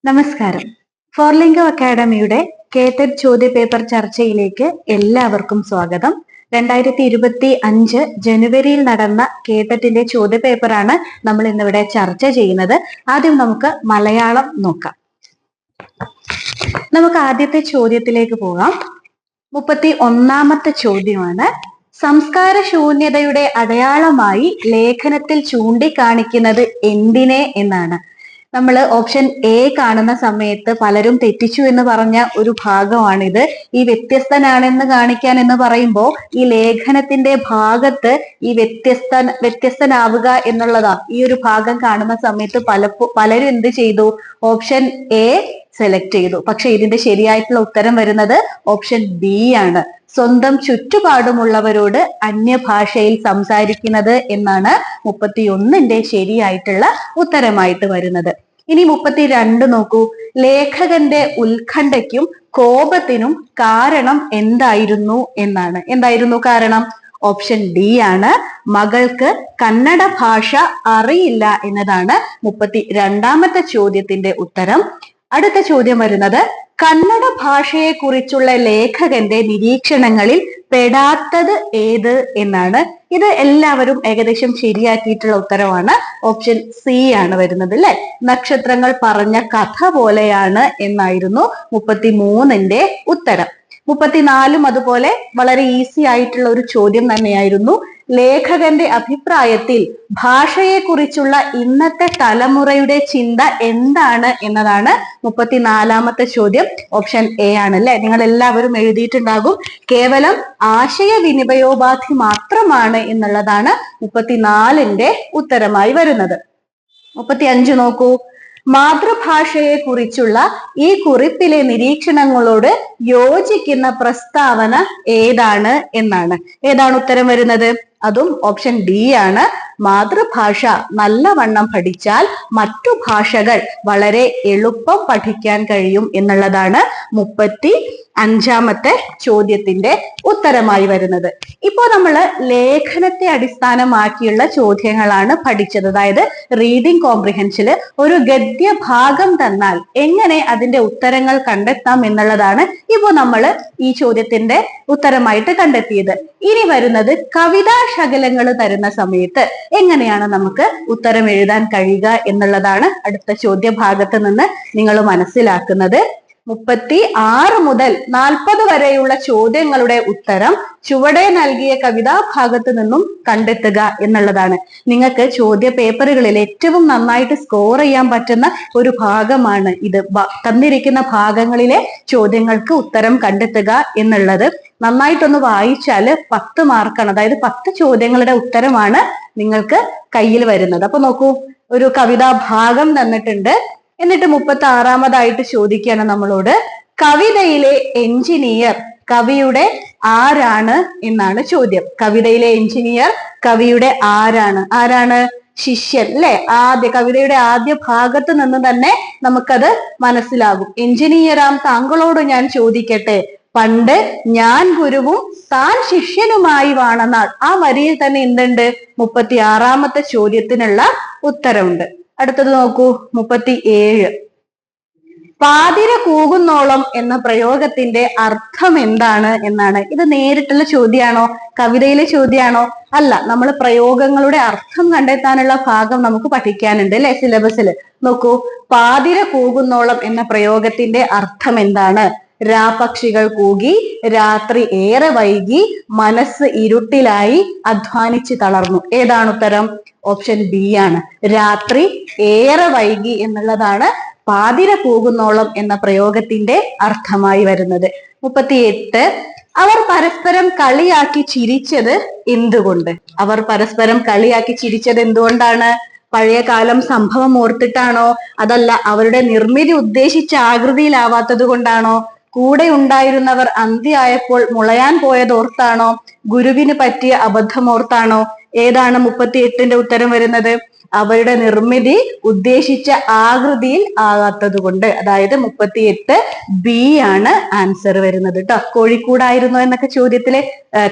നമസ്കാരം. ഫോർലിംഗോ അക്കാഡമിയുടെ കേട്ടഡ് ചോദ്യപേപ്പർ ചർച്ചയിലേക്ക് എല്ലാവർക്കും സ്വാഗതം. 2025 ജനുവരിയിൽ നടന്ന കേട്ടറ്റിന്റെ ചോദ്യപേപ്പറാണ് നമ്മൾ ഇന്നിവിടെ ചർച്ച ചെയ്യുന്നത്. ആദ്യം നമുക്ക് മലയാളം നോക്കാം. നമുക്ക് ആദ്യത്തെ ചോദ്യത്തിലേക്ക് പോകാം. 31ാമത്തെ ചോദ്യമാണ്. സംസ്കാര ശൂന്യതയുടെ അടയാളമായി ലേഖനത്തിൽ ചൂണ്ടിക്കാണിക്കുന്നത് എന്തിനെ എന്നാണ്. നമ്മൾ ഓപ്ഷൻ എ കാണുന്ന സമയത്ത് പലരും തെറ്റിച്ചു എന്ന് പറഞ്ഞ ഒരു ഭാഗമാണിത്. ഈ വ്യത്യസ്തനാണെന്ന് കാണിക്കാൻ എന്ന് പറയുമ്പോൾ ഈ ലേഖനത്തിന്റെ ഭാഗത്ത് ഈ വ്യത്യസ്തനാവുക എന്നുള്ളതാ. ഈ ഒരു ഭാഗം കാണുന്ന സമയത്ത് പലരും എന്ത് ചെയ്തു? ഓപ്ഷൻ എ സെലക്ട് ചെയ്തു. പക്ഷെ ഇതിന്റെ ശരിയായിട്ടുള്ള ഉത്തരം വരുന്നത് ഓപ്ഷൻ ബി ആണ്. സ്വന്തം ചുറ്റുപാടുമുള്ളവരോട് അന്യഭാഷയിൽ സംസാരിക്കുന്നത് എന്നാണ് 31ന്റെ ശരിയായിട്ടുള്ള ഉത്തരമായിട്ട് വരുന്നത്. ഇനി 32 നോക്കൂ. ലേഖകന്റെ ഉത്കണ്ഠയ്ക്കും കോപത്തിനും കാരണം എന്തായിരുന്നു എന്നാണ്. എന്തായിരുന്നു കാരണം? ഓപ്ഷൻ ഡി ആണ്. മകൾക്ക് കന്നഡ ഭാഷ അറിയില്ല എന്നതാണ് 32ാമത്തെ ചോദ്യത്തിന്റെ ഉത്തരം. അടുത്ത ചോദ്യം വരുന്നത് കന്നഡ ഭാഷയെ കുറിച്ചുള്ള ലേഖകന്റെ നിരീക്ഷണങ്ങളിൽ പെടാത്തത് ഏത് എന്നാണ്. ഇത് എല്ലാവരും ഏകദേശം ശരിയാക്കിയിട്ടുള്ള ഉത്തരവാണ്. ഓപ്ഷൻ സി ആണ് വരുന്നത് അല്ലെ. നക്ഷത്രങ്ങൾ പറഞ്ഞ കഥ പോലെയാണ് എന്നായിരുന്നു 33ന്റെ ഉത്തരം. 34 അതുപോലെ വളരെ ഈസി ആയിട്ടുള്ള ഒരു ചോദ്യം തന്നെയായിരുന്നു. ലേഖകന്റെ അഭിപ്രായത്തിൽ ഭാഷയെ കുറിച്ചുള്ള ഇന്നത്തെ തലമുറയുടെ ചിന്ത എന്താണ് എന്നതാണ് 34ാമത്തെ ചോദ്യം. ഓപ്ഷൻ എ ആണ് അല്ലെ. നിങ്ങൾ എല്ലാവരും എഴുതിയിട്ടുണ്ടാകും. കേവലം ആശയവിനിമയോപാധി മാത്രമാണ് എന്നുള്ളതാണ് 34ന്റെ ഉത്തരമായി വരുന്നത്. 35 നോക്കൂ. മാതൃഭാഷയെ കുറിച്ചുള്ള ഈ കുറിപ്പിലെ നിരീക്ഷണങ്ങളോട് യോജിക്കുന്ന പ്രസ്താവന ഏതാണ് എന്നാണ്. ഏതാണ് ഉത്തരം വരുന്നത്? അതും ഓപ്ഷൻ ഡി ആണ്. മാതൃഭാഷ നല്ലവണ്ണം പഠിച്ചാൽ മറ്റു ഭാഷകൾ വളരെ എളുപ്പം പഠിക്കാൻ കഴിയും എന്നുള്ളതാണ് 35ാമത്തെ ചോദ്യത്തിന്റെ ഉത്തരമായി വരുന്നത്. ഇപ്പോ നമ്മൾ ലേഖനത്തെ അടിസ്ഥാനമാക്കിയുള്ള ചോദ്യങ്ങളാണ് പഠിച്ചത്. അതായത് റീഡിംഗ് കോംപ്രിഹെൻഷനിൽ ഒരു ഗദ്യ ഭാഗം തന്നാൽ എങ്ങനെ അതിന്റെ ഉത്തരങ്ങൾ കണ്ടെത്താം എന്നുള്ളതാണ് ഇപ്പോൾ നമ്മൾ ഈ ചോദ്യത്തിന്റെ ഉത്തരമായിട്ട് കണ്ടെത്തിയത്. ഇനി വരുന്നത് കവിതാ ശകലങ്ങൾ തരുന്ന സമയത്ത് എങ്ങനെയാണ് നമുക്ക് ഉത്തരം എഴുതാൻ കഴിയുക എന്നുള്ളതാണ് അടുത്ത ചോദ്യഭാഗത്ത് നിന്ന് നിങ്ങൾ മനസ്സിലാക്കുന്നത്. 36 മുതൽ 40 വരെയുള്ള ചോദ്യങ്ങളുടെ ഉത്തരം ചുവടെ നൽകിയ കവിതാഭാഗത്ത് നിന്നും കണ്ടെത്തുക എന്നുള്ളതാണ്. നിങ്ങൾക്ക് ചോദ്യ പേപ്പറുകളിൽ ഏറ്റവും നന്നായിട്ട് സ്കോർ ചെയ്യാൻ പറ്റുന്ന ഒരു ഭാഗമാണ് ഇത്. തന്നിരിക്കുന്ന ഭാഗങ്ങളിലെ ചോദ്യങ്ങൾക്ക് ഉത്തരം കണ്ടെത്തുക എന്നുള്ളത്. നന്നായിട്ടൊന്ന് വായിച്ചാൽ 10 മാർക്കാണ്. അതായത് 10 ചോദ്യങ്ങളുടെ ഉത്തരമാണ് നിങ്ങൾക്ക് കയ്യിൽ വരുന്നത്. അപ്പൊ നോക്കൂ, ഒരു കവിതാ ഭാഗം തന്നിട്ടുണ്ട്. എന്നിട്ട് 36ാമതായിട്ട് ചോദിക്കുകയാണ് നമ്മളോട്, കവിതയിലെ എഞ്ചിനീയർ കവിയുടെ ആരാണ് എന്നാണ് ചോദ്യം. കവിതയിലെ എഞ്ചിനീയർ കവിയുടെ ആരാണ്? ശിഷ്യൻ അല്ലെ. കവിതയുടെ ആദ്യ ഭാഗത്ത് നിന്ന് തന്നെ നമുക്കത് മനസ്സിലാകും. എഞ്ചിനീയറാം താങ്കളോട് ഞാൻ ചോദിക്കട്ടെ, പണ്ട് ഞാൻ ഗുരുവും താൻ ശിഷ്യനുമായി വാണനാൾ. ആ വരിയിൽ തന്നെ എന്തുണ്ട്? 36ാമത്തെ ചോദ്യത്തിനുള്ള ഉത്തരമുണ്ട്. അടുത്തത് നോക്കൂ, 37. പാതിര കൂകുന്നോളം എന്ന പ്രയോഗത്തിന്റെ അർത്ഥം എന്താണ് എന്നാണ്. ഇത് നേരിട്ടുള്ള ചോദ്യമാണോ? കവിതയിലെ ചോദ്യമാണോ? അല്ല. നമ്മൾ പ്രയോഗങ്ങളുടെ അർത്ഥം കണ്ടെത്താനുള്ള ഭാഗം നമുക്ക് പഠിക്കാനുണ്ട് അല്ലെ സിലബസിൽ. നോക്കൂ, പാതിര കൂകുന്നോളം എന്ന പ്രയോഗത്തിന്റെ അർത്ഥം എന്താണ്? രാപക്ഷികൾ കൂകി, രാത്രി ഏറെ വൈകി, മനസ്സ് ഇരുട്ടിലായി, അധ്വാനിച്ച് തളർന്നു. ഏതാണ് ഉത്തരം? ഓപ്ഷൻ ബി ആണ്. രാത്രി ഏറെ വൈകി എന്നുള്ളതാണ് പാതിര കൂകുന്നോളം എന്ന പ്രയോഗത്തിന്റെ അർത്ഥമായി വരുന്നത്. 38. അവർ പരസ്പരം കളിയാക്കി ചിരിച്ചത് എന്തുകൊണ്ട്? അവർ പരസ്പരം കളിയാക്കി ചിരിച്ചത് എന്തുകൊണ്ടാണ്? പഴയ കാലം സംഭവം ഓർത്തിട്ടാണോ? അതല്ല അവരുടെ നിർമ്മിതി ഉദ്ദേശിച്ച ആകൃതിയിലാവാത്തത് കൊണ്ടാണോ? കൂടെ ഉണ്ടായിരുന്നവർ അന്തിയായപ്പോൾ മുളയാൻ പോയതോർത്താണോ? ഗുരുവിന് പറ്റിയ അബദ്ധമോർത്താണോ? ഏതാണ് 38ന്റെ ഉത്തരം വരുന്നത്? അവരുടെ നിർമ്മിതി ഉദ്ദേശിച്ച ആകൃതിയിൽ ആകാത്തത് കൊണ്ട്. അതായത് 38 ബി ആണ് ആൻസർ വരുന്നത് കേട്ടോ. കോഴിക്കോടായിരുന്നോ എന്നൊക്കെ ചോദ്യത്തിലെ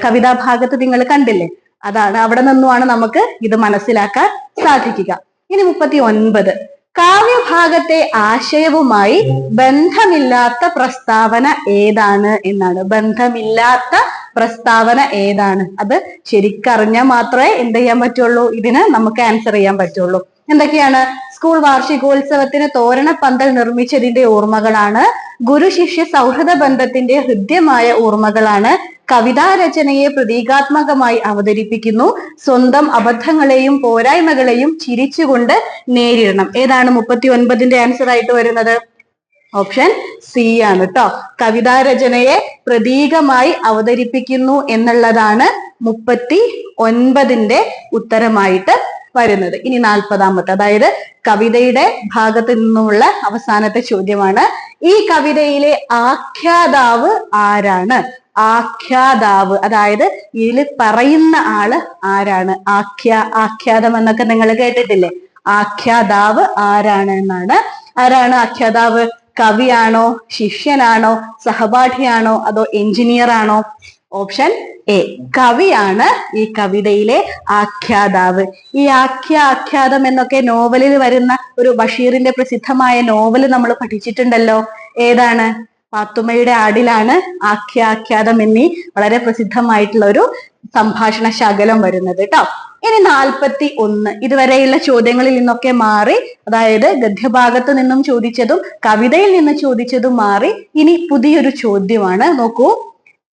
കവിതാഭാഗത്ത് നിങ്ങൾ കണ്ടില്ലേ? അതാണ്. അവിടെ നിന്നുമാണ് നമുക്ക് ഇത് മനസ്സിലാക്കാൻ സാധിക്കുക. ഇനി 39. കാവ്യഭാഗത്തെ ആശയവുമായി ബന്ധമില്ലാത്ത പ്രസ്താവന ഏതാണ് എന്നാണ്. ബന്ധമില്ലാത്ത പ്രസ്താവന ഏതാണ്? അത് ശരിക്കറിഞ്ഞാൽ മാത്രമേ എന്ത് ചെയ്യാൻ പറ്റുള്ളൂ, ഇതിന് നമുക്ക് ആൻസർ ചെയ്യാൻ പറ്റുള്ളൂ. എന്തൊക്കെയാണ്? സ്കൂൾ വാർഷികോത്സവത്തിന് തോരണപ്പന്തൽ നിർമ്മിച്ചതിന്റെ ഓർമ്മകളാണ്. ഗുരു ശിഷ്യ സൗഹൃദ ബന്ധത്തിന്റെ ഹൃദ്യമായ ഓർമ്മകളാണ്. കവിതാരചനയെ പ്രതീകാത്മകമായി അവതരിപ്പിക്കുന്നു. സ്വന്തം അബദ്ധങ്ങളെയും പോരായ്മകളെയും ചിരിച്ചുകൊണ്ട് നേരിടണം. ഏതാണ് 39ന്റെ ആൻസർ ആയിട്ട് വരുന്നത്? ഓപ്ഷൻ സി ആണ് കേട്ടോ. കവിതാരചനയെ പ്രതീകമായി അവതരിപ്പിക്കുന്നു എന്നുള്ളതാണ് 39ന്റെ ഉത്തരമായിട്ട് വരുന്നത്. ഇനി 40ാമത്തെ, അതായത് കവിതയുടെ ഭാഗത്ത് നിന്നുമുള്ള അവസാനത്തെ ചോദ്യമാണ്. ഈ കവിതയിലെ ആഖ്യാതാവ് ആരാണ്? ആഖ്യാതാവ്, അതായത് ഇതിൽ പറയുന്ന ആള് ആരാണ്? ആഖ്യാതം എന്നൊക്കെ നിങ്ങൾ കേട്ടിട്ടില്ലേ? ആഖ്യാതാവ് ആരാണ് എന്നാണ്. ആരാണ് ആഖ്യാതാവ്? കവിയാണോ, ശിഷ്യനാണോ, സഹപാഠിയാണോ, അതോ എഞ്ചിനീയർ ആണോ? ഓപ്ഷൻ എ, കവിയാണ് ഈ കവിതയിലെ ആഖ്യാതാവ്. ഈ ആഖ്യാതം എന്നൊക്കെ നോവലിൽ വരുന്ന ഒരു ബഷീറിന്റെ പ്രസിദ്ധമായ നോവൽ നമ്മൾ പഠിച്ചിട്ടുണ്ടല്ലോ. ഏതാണ്? പാത്തുമ്മയുടെ ആടിലാണ് ആഖ്യാതം എന്നീ വളരെ പ്രസിദ്ധമായിട്ടുള്ള ഒരു സംഭാഷണ ശകലം വരുന്നത് കേട്ടോ. ഇനി 41, ഇതുവരെയുള്ള ചോദ്യങ്ങളിൽ നിന്നൊക്കെ മാറി, അതായത് ഗദ്യഭാഗത്ത് നിന്നും ചോദിച്ചതും കവിതയിൽ നിന്ന് ചോദിച്ചതും മാറി ഇനി പുതിയൊരു ചോദ്യമാണ്. നോക്കൂ,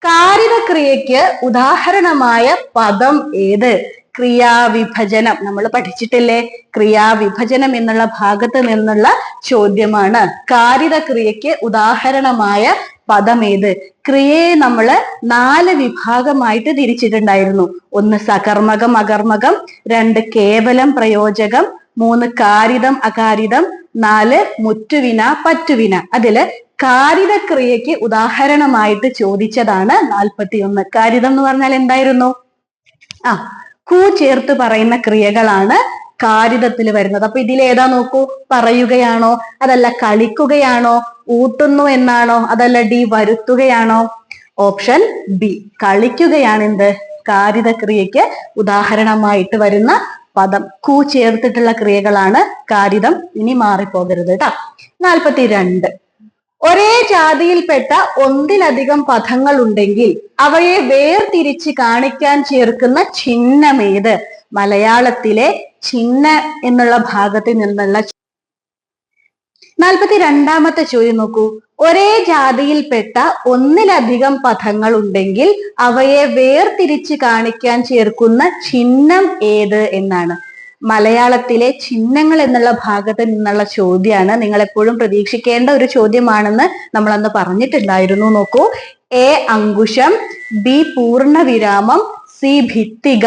കാരിതക്രിയയ്ക്ക് ഉദാഹരണമായ പദം ഏത്? ക്രിയാവിഭജനം നമ്മൾ പഠിച്ചിട്ടില്ലേ? ക്രിയാവിഭജനം എന്നുള്ള ഭാഗത്ത് നിന്നുള്ള ചോദ്യമാണ്. കാരിതക്രിയയ്ക്ക് ഉദാഹരണമായ പദം ഏത്? ക്രിയയെ നമ്മൾ 4 വിഭാഗമായിട്ട് തിരിച്ചിട്ടുണ്ടായിരുന്നു. 1 സകർമ്മകം അകർമ്മകം, 2 കേവലം പ്രയോജകം, 3 കാരിതം അകാരിതം, 4 മുറ്റുവിന പറ്റുവിന. അതില് കാരിതക്രിയയ്ക്ക് ഉദാഹരണമായിട്ട് ചോദിച്ചതാണ് 41. കാരിതം എന്ന് പറഞ്ഞാൽ എന്തായിരുന്നു? കൂ ചേർത്ത് പറയുന്ന ക്രിയകളാണ് കാരിതത്തിൽ വരുന്നത്. അപ്പൊ ഇതിൽ ഏതാ നോക്കൂ? പറയുകയാണോ, അതല്ല കളിക്കുകയാണോ, ഊട്ടുന്നു എന്നാണോ, അതല്ല ഡി വരുത്തുകയാണോ? ഓപ്ഷൻ ബി, കളിക്കുകയാണ് എന്ത്? കാരിതക്രിയയ്ക്ക് ഉദാഹരണമായിട്ട് വരുന്ന പദം. കൂ ചേർത്തിട്ടുള്ള ക്രിയകളാണ് കാരിതം. ഇനി മാറിപ്പോകരുത് കേട്ടോ. 42, ഒരേ ജാതിയിൽപ്പെട്ട ഒന്നിലധികം പദങ്ങൾ ഉണ്ടെങ്കിൽ അവയെ വേർതിരിച്ച് കാണിക്കാൻ ചേർക്കുന്ന ചിഹ്നമേത്? മലയാളത്തിലെ ചിഹ്ന എന്നുള്ള ഭാഗത്ത് നിന്നുള്ള 42ാമത്തെ ചോദ്യം നോക്കൂ. ഒരേ ജാതിയിൽപ്പെട്ട ഒന്നിലധികം പദങ്ങൾ ഉണ്ടെങ്കിൽ അവയെ വേർതിരിച്ച് കാണിക്കാൻ ചേർക്കുന്ന ചിഹ്നം ഏത് എന്നാണ്. മലയാളത്തിലെ ചിഹ്നങ്ങൾ എന്നുള്ള ഭാഗത്ത് നിന്നുള്ള ചോദ്യമാണ്. നിങ്ങൾ എപ്പോഴും പ്രതീക്ഷിക്കേണ്ട ഒരു ചോദ്യമാണെന്ന് നമ്മൾ അന്ന് പറഞ്ഞിട്ടുണ്ടായിരുന്നു. നോക്കൂ, എ അങ്കുശം, ബി പൂർണ്ണവിരാമം, സി ഭിത്തിക,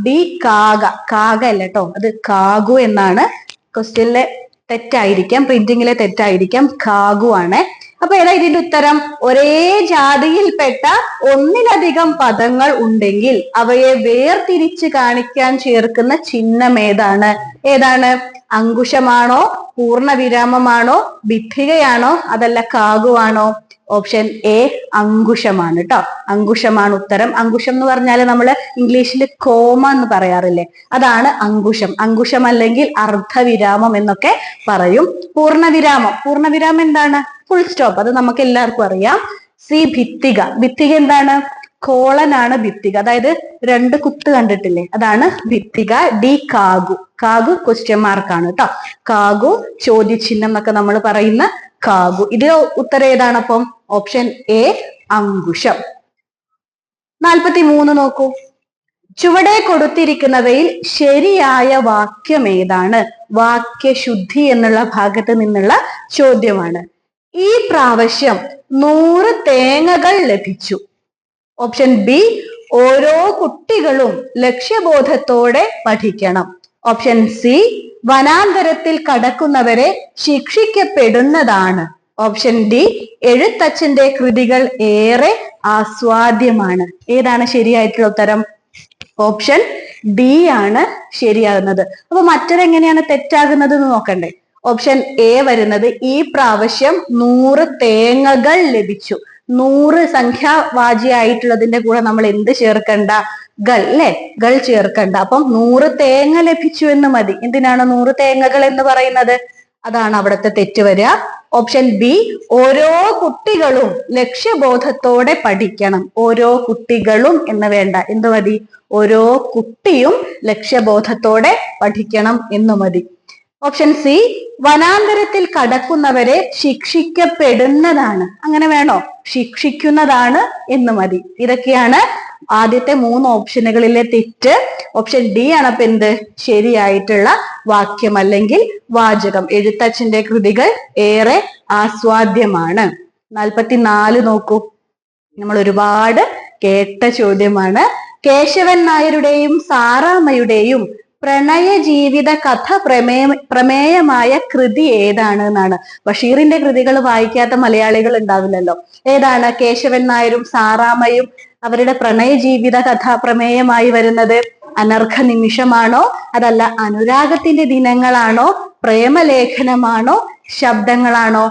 ഡി കാക. കാക അല്ല കേട്ടോ, അത് കാഗു എന്നാണ്. ക്വസ്റ്റ്യനിലെ തെറ്റായിരിക്കാം, പ്രിന്റിങ്ങിലെ തെറ്റായിരിക്കാം, കാഗു ആണ്. അപ്പൊ ഏതാ ഇതിന്റെ ഉത്തരം? ഒരേ ജാതിയിൽപ്പെട്ട ഒന്നിലധികം പദങ്ങൾ ഉണ്ടെങ്കിൽ അവയെ വേർതിരിച്ച് കാണിക്കാൻ ചേർക്കുന്ന ചിഹ്നം ഏതാണ്? ഏതാണ്? അങ്കുശമാണോ, പൂർണ്ണവിരാമമാണോ, ഭിത്തികയാണോ, അതല്ല കാഗുവാണോ? ഓപ്ഷൻ എ, അങ്കുശമാണ് കേട്ടോ. അങ്കുശമാണ് ഉത്തരം. അങ്കുശം എന്ന് പറഞ്ഞാൽ നമ്മൾ ഇംഗ്ലീഷിൽ കോമ എന്ന് പറയാറില്ലേ, അതാണ് അങ്കുശം. അങ്കുശം അല്ലെങ്കിൽ അർദ്ധവിരാമം എന്നൊക്കെ പറയും. പൂർണ്ണവിരാമം എന്താണ്? Full stop. അത് നമുക്ക് എല്ലാവർക്കും അറിയാം. സി ഭിത്തിക. ഭിത്തിക എന്താണ്? കോളനാണ് ഭിത്തിക, അതായത് 2 കുത്ത് കണ്ടിട്ടില്ലേ, അതാണ് ഭിത്തിക. ഡി കാഗു. കാഗു ക്വസ്റ്റ്യൻ മാർക്കാണ് കേട്ടോ. കാഗു ചോദ്യചിഹ്നം എന്നൊക്കെ നമ്മൾ പറയുന്ന കാഗു. ഇതിൽ ഉത്തരം ഏതാണ്? അപ്പം ഓപ്ഷൻ എ, അങ്കുശം. 43 നോക്കൂ. ചുവടെ കൊടുത്തിരിക്കുന്നവയിൽ ശരിയായ വാക്യം ഏതാണ്? വാക്യശുദ്ധി എന്നുള്ള ഭാഗത്ത് നിന്നുള്ള ചോദ്യമാണ്. ഈ പ്രാവശ്യം 100 തേങ്ങകൾ ലഭിച്ചു. ഓപ്ഷൻ ബി, ഓരോ കുട്ടികളും ലക്ഷ്യബോധത്തോടെ പഠിക്കണം. ഓപ്ഷൻ സി, വനാന്തരത്തിൽ കടക്കുന്നവരെ ശിക്ഷിക്കപ്പെടുന്നതാണ്. ഓപ്ഷൻ ഡി, എഴുത്തച്ഛന്റെ കൃതികൾ ഏറെ ആസ്വാദ്യമാണ്. ഏതാണ് ശരിയായിട്ടുള്ള ഉത്തരം? ഓപ്ഷൻ ഡി ആണ് ശരിയാകുന്നത്. അപ്പൊ മറ്റൊരെങ്ങനെയാണ് തെറ്റാകുന്നത് എന്ന് നോക്കണ്ടേ? ഓപ്ഷൻ എ വരുന്നത് ഈ പ്രാവശ്യം 100 തേങ്ങകൾ ലഭിച്ചു. 100 സംഖ്യാവാചിയായിട്ടുള്ളതിന്റെ കൂടെ നമ്മൾ എന്ത് ചേർക്കണ്ട? കൾ അല്ലെ, കൾ ചേർക്കണ്ട. അപ്പം 100 തേങ്ങ ലഭിച്ചു എന്ന് മതി. എന്തിനാണ് 100 തേങ്ങകൾ എന്ന് പറയുന്നത്? അതാണ് അവിടുത്തെ തെറ്റ് വരിക. ഓപ്ഷൻ ബി, ഓരോ കുട്ടികളും ലക്ഷ്യബോധത്തോടെ പഠിക്കണം. ഓരോ കുട്ടികളും എന്ന് വേണ്ട, എന്ത് മതി? ഓരോ കുട്ടിയും ലക്ഷ്യബോധത്തോടെ പഠിക്കണം എന്ന് മതി. ഓപ്ഷൻ സി, വനാന്തരത്തിൽ കടക്കുന്നവരെ ശിക്ഷിക്കപ്പെടുന്നതാണ്. അങ്ങനെ വേണോ? ശിക്ഷിക്കുന്നതാണ് എന്ന് മതി. ഇതൊക്കെയാണ് ആദ്യത്തെ 3 ഓപ്ഷനുകളിലെ തെറ്റ്. ഓപ്ഷൻ ഡി ആണ് അപ്പൊ എന്ത്? ശരിയായിട്ടുള്ള വാക്യം അല്ലെങ്കിൽ വാചകം. എഴുത്തച്ഛന്റെ കൃതികൾ ഏറെ ആസ്വാദ്യമാണ്. 44 നോക്കൂ. നമ്മൾ ഒരുപാട് കേട്ട ചോദ്യമാണ്. കേശവൻ നായരുടെയും സാറാമ്മയുടെയും പ്രണയ ജീവിത കഥ പ്രമേയമായ കൃതി ഏതാണ് എന്നാണ്. ബഷീറിന്റെ കൃതികൾ വായിക്കാത്ത മലയാളികൾ ഉണ്ടാവില്ലല്ലോ. ഏതാണ് കേശവൻ നായരും സാറാമ്മയും അവരുടെ പ്രണയ ജീവിത കഥ പ്രമേയമായി വരുന്നത്? അനർഘ നിമിഷമാണോ, അതല്ല അനുരാഗത്തിന്റെ ദിനങ്ങളാണോ, പ്രേമലേഖനമാണോ, ശബ്ദങ്ങളാണോ?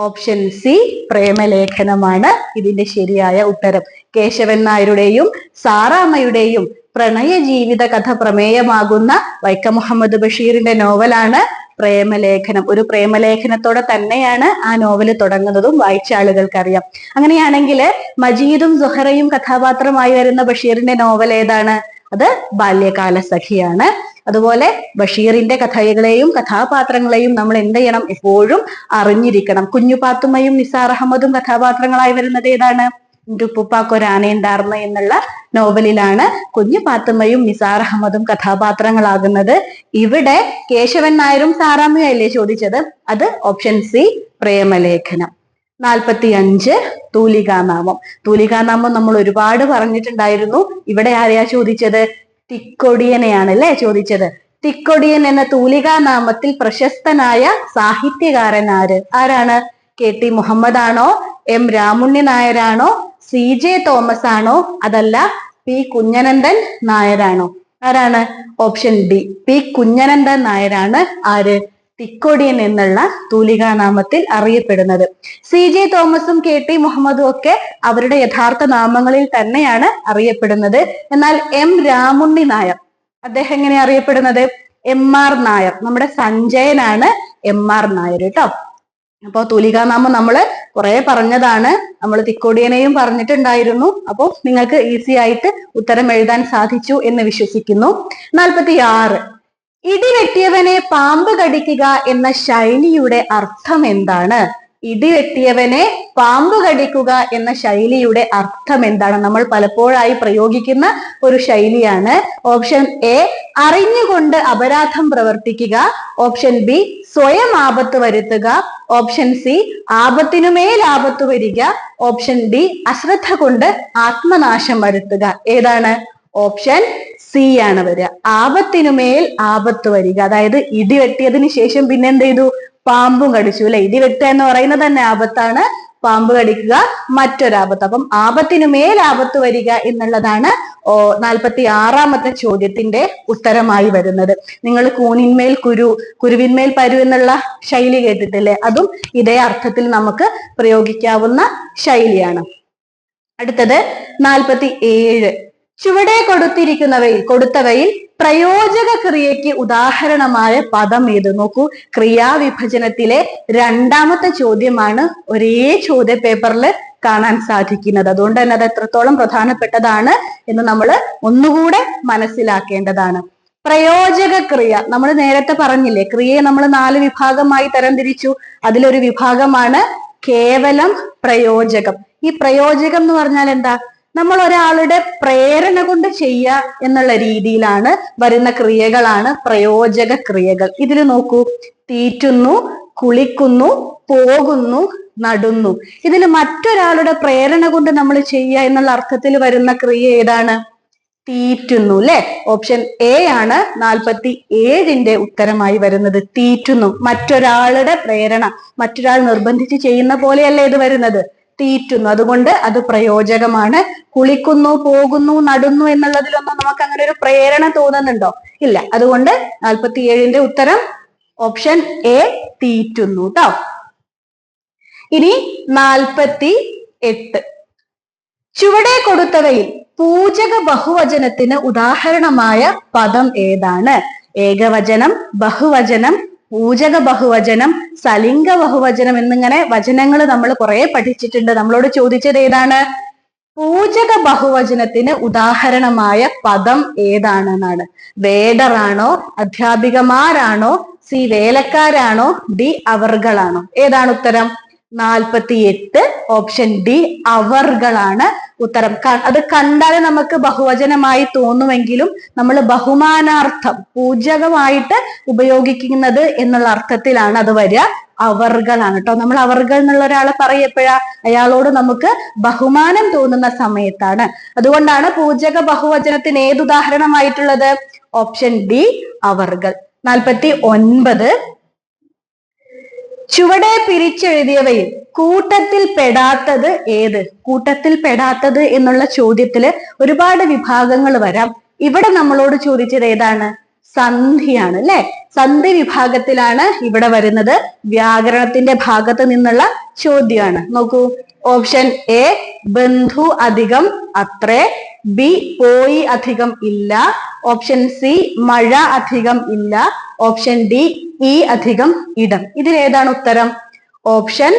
ഓപ്ഷൻ സി, പ്രേമലേഖനമാണ് ഇതിന്റെ ശരിയായ ഉത്തരം. കേശവൻ നായരുടെയും സാറാമ്മയുടെയും പ്രണയ ജീവിത കഥ പ്രമേയമാകുന്ന വൈക്കം മുഹമ്മദ് ബഷീറിന്റെ നോവലാണ് പ്രേമലേഖനം. ഒരു പ്രേമലേഖനത്തോടെ തന്നെയാണ് ആ നോവൽ തുടങ്ങുന്നതും വായിച്ച ആളുകൾക്കറിയാം. അങ്ങനെയാണെങ്കിൽ മജീദും സുഹറയും കഥാപാത്രമായി വരുന്ന ബഷീറിന്റെ നോവൽ ഏതാണ്? അത് ബാല്യകാല സഖിയാണ്. അതുപോലെ ബഷീറിന്റെ കഥകളെയും കഥാപാത്രങ്ങളെയും നമ്മൾ എന്ത് ചെയ്യണം? എപ്പോഴും അറിഞ്ഞിരിക്കണം. കുഞ്ഞുപാത്തുമ്മയും നിസാർ അഹമ്മദും കഥാപാത്രങ്ങളായി വരുന്നത് ഏതാണ്? എൻ്റെ ഉപ്പുപ്പാക്കൊരാനയുണ്ടാർന്ന് എന്നുള്ള നോവലിലാണ് കുഞ്ഞു പാത്തുമ്മയും നിസാർ അഹമ്മദും കഥാപാത്രങ്ങളാകുന്നത്. ഇവിടെ കേശവൻ നായരും സാറാമ്മയും അല്ലേ ചോദിച്ചത്? അത് ഓപ്ഷൻ സി, പ്രേമലേഖനം. 45 തൂലികാനാമം. തൂലികാനാമം നമ്മൾ ഒരുപാട് പറഞ്ഞിട്ടുണ്ടായിരുന്നു. ഇവിടെ ആരെയാ ചോദിച്ചത്? തിക്കൊടിയനെയാണ് അല്ലേ ചോദിച്ചത്. തിക്കൊടിയൻ എന്ന തൂലികാനാമത്തിൽ പ്രശസ്തനായ സാഹിത്യകാരൻ ആരാണ്? കെ ടി മുഹമ്മദ് ആണോ, എം രാമുണ്ണി നായരാണോ, സി ജെ തോമസ് ആണോ, അതല്ല പി കുഞ്ഞനന്ദൻ നായരാണോ? ആരാണ്? ഓപ്ഷൻ ഡി, പി കുഞ്ഞനന്ദൻ നായരാണ് ആര്? തിക്കൊടിയൻ എന്നുള്ള തൂലികാനാമത്തിൽ അറിയപ്പെടുന്നത്. സി ജെ തോമസും കെ ടി മുഹമ്മദും ഒക്കെ അവരുടെ യഥാർത്ഥ നാമങ്ങളിൽ തന്നെയാണ് അറിയപ്പെടുന്നത്. എന്നാൽ എം രാമുണ്ണി നായർ, അദ്ദേഹം എങ്ങനെ അറിയപ്പെടുന്നത്? M R Nair. നമ്മുടെ സഞ്ജയനാണ് എം ആർ നായർ കേട്ടോ. അപ്പോ തൂലികാനാമം നമ്മൾ കുറെ പറഞ്ഞതാണ്. നമ്മൾ തിക്കോടിയനെയും പറഞ്ഞിട്ടുണ്ടായിരുന്നു. അപ്പോൾ നിങ്ങൾക്ക് ഈസി ആയിട്ട് ഉത്തരം എഴുതാൻ സാധിച്ചു എന്ന് വിശ്വസിക്കുന്നു. 46 ഇടിവെട്ടിയവനെ പാമ്പ് കടിക്കുക എന്ന ശൈലിയുടെ അർത്ഥം എന്താണ്? ഇടിവെട്ടിയവനെ പാമ്പ് കടിക്കുക എന്ന ശൈലിയുടെ അർത്ഥം എന്താണ്? നമ്മൾ പലപ്പോഴായി പ്രയോഗിക്കുന്ന ഒരു ശൈലിയാണ്. ഓപ്ഷൻ എ, അറിഞ്ഞുകൊണ്ട് അപരാധം പ്രവർത്തിക്കുക. ഓപ്ഷൻ ബി, സ്വയം ആപത്ത് വരുത്തുക. ഓപ്ഷൻ സി, ആപത്തിനുമേൽ ആപത്ത് വരിക. ഓപ്ഷൻ ഡി, അശ്രദ്ധ കൊണ്ട് ആത്മനാശം വരുത്തുക. ഏതാണ്? ഓപ്ഷൻ സി ആണ് വരിക. ആപത്തിനുമേൽ ആപത്ത് വരിക. അതായത് ഇടിവെട്ടിയതിന് ശേഷം പിന്നെ എന്ത് ചെയ്തു? പാമ്പും കടിച്ചു അല്ലെ. ഇടിവെട്ടുക എന്ന് പറയുന്നത് തന്നെ ആപത്താണ്, പാമ്പ് കടിക്കുക മറ്റൊരാപത്ത്. അപ്പം ആപത്തിനുമേൽ ആപത്ത് വരിക എന്നുള്ളതാണ് 46ാമത്തെ ചോദ്യത്തിന്റെ ഉത്തരമായി വരുന്നത്. നിങ്ങൾ കൂനിന്മേൽ കുരു, കുരുവിന്മേൽ പരു എന്നുള്ള ശൈലി കേട്ടിട്ടില്ലേ? അതും ഇതേ അർത്ഥത്തിൽ നമുക്ക് പ്രയോഗിക്കാവുന്ന ശൈലിയാണ്. അടുത്തത് 47 ചുവടെ കൊടുത്തവയിൽ പ്രയോജക ക്രിയയ്ക്ക് ഉദാഹരണമായ പദം ഏത്? നോക്കൂ, ക്രിയാവിഭജനത്തിലെ 2ാമത്തെ ചോദ്യമാണ് ഒരേ ചോദ്യ പേപ്പറിൽ കാണാൻ സാധിക്കുന്നത്. അതുകൊണ്ട് തന്നെ അത് എത്രത്തോളം പ്രധാനപ്പെട്ടതാണ് എന്ന് നമ്മൾ ഒന്നുകൂടെ മനസ്സിലാക്കേണ്ടതാണ്. പ്രയോജക ക്രിയ നമ്മൾ നേരത്തെ പറഞ്ഞില്ലേ, ക്രിയയെ നമ്മൾ 4 വിഭാഗമായി തരംതിരിച്ചു. അതിലൊരു വിഭാഗമാണ് കേവലം പ്രയോജകം. ഈ പ്രയോജകം എന്ന് പറഞ്ഞാൽ എന്താ? നമ്മൾ ഒരാളുടെ പ്രേരണ കൊണ്ട് ചെയ്യുക എന്നുള്ള രീതിയിലാണ് വരുന്ന ക്രിയകളാണ് പ്രയോജക ക്രിയകൾ. ഇതിൽ നോക്കൂ, തീറ്റുന്നു, കുളിക്കുന്നു, പോകുന്നു, നടുന്നു. ഇതിൽ മറ്റൊരാളുടെ പ്രേരണ കൊണ്ട് നമ്മൾ ചെയ്യുക എന്നുള്ള അർത്ഥത്തിൽ വരുന്ന ക്രിയ ഏതാണ്? തീറ്റുന്നു അല്ലെ. ഓപ്ഷൻ എ ആണ് 47ന്റെ ഉത്തരമായി വരുന്നത്. തീറ്റുന്നു, മറ്റൊരാളുടെ പ്രേരണ, മറ്റൊരാൾ നിർബന്ധിച്ച് ചെയ്യുന്ന പോലെയല്ലേ ഇത് വരുന്നത്? തീറ്റുന്നു. അതുകൊണ്ട് അത് പ്രയോജകമാണ്. കുളിക്കുന്നു, പോകുന്നു, നടുന്നു എന്നുള്ളതിലൊന്നും നമുക്ക് അങ്ങനെ ഒരു പ്രേരണ തോന്നുന്നുണ്ടോ? ഇല്ല. അതുകൊണ്ട് 47ന്റെ ഉത്തരം ഓപ്ഷൻ എ, തീറ്റുന്നു ട്ടോ. ഇനി 48 ചുവടെ കൊടുത്തവയിൽ പൂജക ബഹുവചനത്തിന് ഉദാഹരണമായ പദം ഏതാണ്? ഏകവചനം, ബഹുവചനം, പൂജക ബഹുവചനം, സലിംഗ ബഹുവചനം എന്നിങ്ങനെ വചനങ്ങൾ നമ്മൾ കുറെ പഠിച്ചിട്ടുണ്ട്. നമ്മളോട് ചോദിച്ചത് ഏതാണ്? പൂജക ബഹുവചനത്തിന് ഉദാഹരണമായ പദം ഏതാണെന്നാണ്. വേടറാണോ, അധ്യാപികമാരാണോ, സി വേലക്കാരാണോ, ഡി അവർകളാണോ? ഏതാണ് ഉത്തരം? 48 ഓപ്ഷൻ ഡി അവർകളാണ് ഉത്തരം. അത് കണ്ടാൽ നമുക്ക് ബഹുവചനമായി തോന്നുമെങ്കിലും നമ്മൾ ബഹുമാനാർത്ഥം പൂജകമായിട്ട് ഉപയോഗിക്കുന്നത് എന്നുള്ള അർത്ഥത്തിലാണ് അത് വരിക. അവർകളാണ് കേട്ടോ. നമ്മൾ അവർകൾ എന്നുള്ള ഒരാളെ പറയപ്പോഴാ അയാളോട് നമുക്ക് ബഹുമാനം തോന്നുന്ന സമയത്താണ്. അതുകൊണ്ടാണ് പൂജക ബഹുവചനത്തിന് ഏത് ഉദാഹരണമായിട്ടുള്ളത്? ഓപ്ഷൻ ഡി അവർകൾ. 49 ചുവടെ പിരിച്ചെഴുതിയവയിൽ കൂട്ടത്തിൽ പെടാത്തത് ഏത്? കൂട്ടത്തിൽ പെടാത്തത് എന്നുള്ള ചോദ്യത്തില് ഒരുപാട് വിഭാഗങ്ങൾ വരാം. ഇവിടെ നമ്മളോട് ചോദിച്ചത് ഏതാണ്? സന്ധിയാണ് അല്ലെ? സന്ധി വിഭാഗത്തിലാണ് ഇവിടെ വരുന്നത്. വ്യാകരണത്തിന്റെ ഭാഗത്ത് നിന്നുള്ള ചോദ്യമാണ്. നോക്കൂ, ഓപ്ഷൻ എ ബന്ധു അധികം അത്രേ, ബി പോയി അധികം ഇല്ല, ഓപ്ഷൻ സി മഴ അധികം ഇല്ല, ഓപ്ഷൻ ഡി ഈ അധികം ഇടം. ഇതിലേതാണ് ഉത്തരം? ഓപ്ഷൻ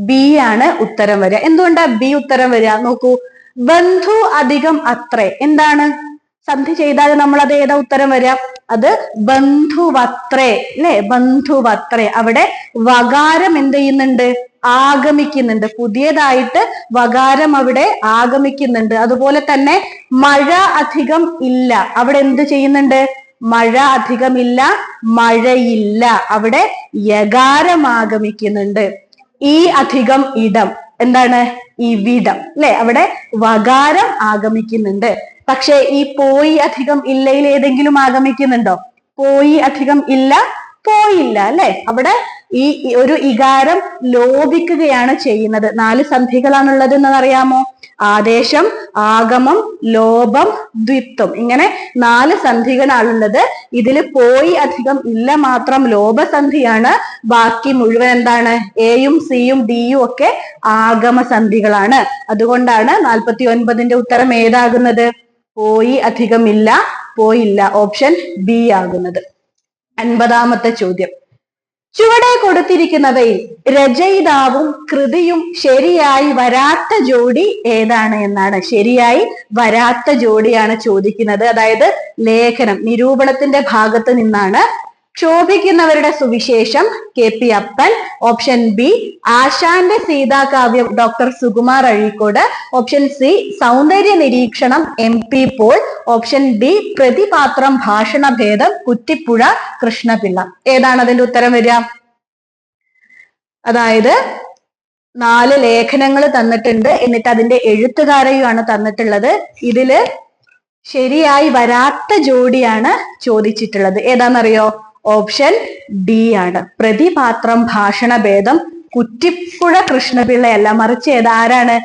ബി ആണ് ഉത്തരം വരിക. എന്തുകൊണ്ടാ ബി ഉത്തരം വരിക? നോക്കൂ, ബന്ധു അധികം അത്രേ എന്താണ്? സന്ധി ചെയ്താൽ നമ്മൾ അത് ഏതാ ഉത്തരം വരിക? അത് ബന്ധുവത്രേ അല്ലെ? ബന്ധുവത്രേ. അവിടെ വകാരം എന്ത് ചെയ്യുന്നുണ്ട്? ആഗമിക്കുന്നുണ്ട്. പുതിയതായിട്ട് വകാരം അവിടെ ആഗമിക്കുന്നുണ്ട്. അതുപോലെ തന്നെ മഴ അധികം ഇല്ല, അവിടെ എന്ത് ചെയ്യുന്നുണ്ട്? മഴ അധികമില്ല, മഴയില്ല. അവിടെ യകാരം ആഗമിക്കുന്നുണ്ട്. ഈ അധികം ഇടം എന്താണ്? ഇവിടം അല്ലെ? അവിടെ വകാരം ആഗമിക്കുന്നുണ്ട്. പക്ഷെ ഈ പോയി അധികം ഇല്ലയിൽ ഏതെങ്കിലും ആഗമിക്കുന്നുണ്ടോ? പോയി അധികം ഇല്ല, പോയില്ല അല്ലെ? അവിടെ ഈ ഒരു ഇകാരം ലോപിക്കുകയാണ് ചെയ്യുന്നത്. 4 സന്ധികളാണുള്ളത് എന്നറിയാമോ? ആദേശം, ആഗമം, ലോപം, ദ്വിത്വം. ഇങ്ങനെ 4 സന്ധികളാണുള്ളത്. ഇതിൽ പോയി അധികം ഇല്ല മാത്രം ലോപസന്ധിയാണ്. ബാക്കി മുഴുവൻ എന്താണ്? എയും സിയും ഡിയും ഒക്കെ ആഗമ സന്ധികളാണ്. അതുകൊണ്ടാണ് 49ന്റെ ഉത്തരം ഏതാകുന്നത്? പോയി അധികം ഇല്ല, പോയില്ല. ഓപ്ഷൻ ബി ആകുന്നത്. 50ാമത്തെ ചോദ്യം, ചുവടെ കൊടുത്തിരിക്കുന്നവയിൽ രചയിതാവും കൃതിയും ശരിയായി വരാത്ത ജോഡി ഏതാണ് എന്നാണ്. ശരിയായി വരാത്ത ജോഡിയാണ് ചോദിക്കുന്നത്. അതായത് ലേഖനം നിരൂപണത്തിന്റെ ഭാഗത്ത് നിന്നാണ്. ക്ഷോഭിക്കുന്നവരുടെ സുവിശേഷം KP അപ്പൻ, ഓപ്ഷൻ ബി ആശാന്റെ Seethakavyam doctor Sukumar Azhikode, option C Soundarya Nireekshanam MP Paul, option D Prathipathram Bhashanabhedam Kuttipuzha Krishnapillai. ഏതാണ് അതിന്റെ ഉത്തരം വരിക? അതായത് 4 ലേഖനങ്ങൾ തന്നിട്ടുണ്ട്, എന്നിട്ട് അതിന്റെ എഴുത്തുകാരെയുമാണ് തന്നിട്ടുള്ളത്. ഇതില് ശരിയായി വരാത്ത ജോഡിയാണ് ചോദിച്ചിട്ടുള്ളത്. ഏതാണെന്നറിയോ? ഓപ്ഷൻ ഡി ആണ്. പ്രതിപാത്രം ഭാഷണഭേദം കുറ്റിപ്പുഴ കൃഷ്ണപിള്ളയല്ല, മറിച്ച് ആരാണ്?